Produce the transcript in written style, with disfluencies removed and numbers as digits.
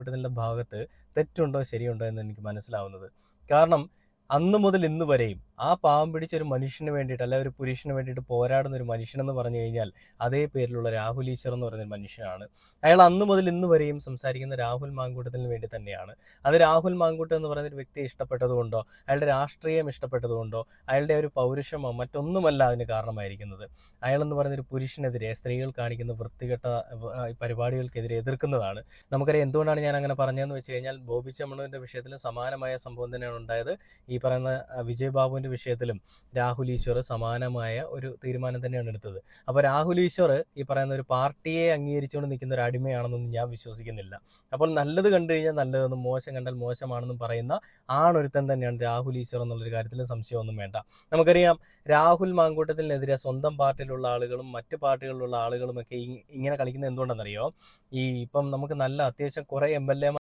ഇതിൻ്റെ ഭാഗത്ത് തെറ്റുണ്ടോ ശരിയുണ്ടോ എന്ന് എനിക്ക് മനസ്സിലാവുന്നത്. കാരണം അന്ന് മുതൽ ഇന്ന് വരെയും ആ പാവം പിടിച്ച ഒരു മനുഷ്യന് വേണ്ടിയിട്ട്, അല്ലെ ഒരു പുരുഷന് വേണ്ടിയിട്ട് പോരാടുന്ന ഒരു മനുഷ്യനെന്ന് പറഞ്ഞു കഴിഞ്ഞാൽ അതേ പേരിലുള്ള രാഹുൽ ഈശ്വർ എന്ന് പറയുന്ന ഒരു മനുഷ്യനാണ്. അയാൾ അന്ന് മുതൽ ഇന്ന് വരെയും സംസാരിക്കുന്ന രാഹുൽ മാങ്കൂട്ടത്തിന് വേണ്ടി തന്നെയാണ്. അത് രാഹുൽ മാങ്കൂട്ടം എന്ന് പറയുന്ന ഒരു വ്യക്തിയെ ഇഷ്ടപ്പെട്ടതുകൊണ്ടോ അയാളുടെ രാഷ്ട്രീയം ഇഷ്ടപ്പെട്ടതുകൊണ്ടോ അയാളുടെ ഒരു പൗരുഷമോ മറ്റൊന്നുമല്ല അതിന് കാരണമായിരിക്കുന്നത്. അയാളെന്ന് പറയുന്നൊരു പുരുഷനെതിരെ സ്ത്രീകൾ കാണിക്കുന്ന വൃത്തികെട്ട പരിപാടികൾക്കെതിരെ എതിർക്കുന്നതാണ്. നമുക്കറിയാം എന്തുകൊണ്ടാണ് ഞാൻ അങ്ങനെ പറഞ്ഞതെന്ന് വെച്ച് കഴിഞ്ഞാൽ ബോബി ചെമ്മണ്ണൂരിൻ്റെ വിഷയത്തിലും സമാനമായ സംഭവം തന്നെയാണ് ഉണ്ടായത്. ഈ പറയുന്ന വിജയ് ബാബുവിൻ്റെ വിഷയത്തിലും രാഹുൽ ഈശ്വർ സമാനമായ ഒരു തീരുമാനം തന്നെയാണ് എടുത്തത്. അപ്പോൾ രാഹുൽ ഈശ്വർ ഈ പറയുന്ന ഒരു പാർട്ടിയെ അംഗീകരിച്ചുകൊണ്ട് നിൽക്കുന്ന ഒരു അടിമയാണെന്നൊന്നും ഞാൻ വിശ്വസിക്കുന്നില്ല. അപ്പോൾ നല്ലത് കണ്ടു കഴിഞ്ഞാൽ നല്ലതെന്നും മോശം കണ്ടാൽ മോശമാണെന്നും പറയുന്ന ആണൊരുത്തൻ തന്നെയാണ് രാഹുൽ ഈശ്വർ എന്നുള്ളൊരു കാര്യത്തിൽ സംശയമൊന്നും വേണ്ട. നമുക്കറിയാം രാഹുൽ മാങ്കൂട്ടത്തിനെതിരെ സ്വന്തം പാർട്ടിയിലുള്ള ആളുകളും മറ്റ് പാർട്ടികളിലുള്ള ആളുകളുമൊക്കെ ഇങ്ങനെ കളിക്കുന്നത് എന്തുകൊണ്ടാണെന്നറിയോ? ഇപ്പം നമുക്ക് നല്ല അത്യാവശ്യം കുറേ MLA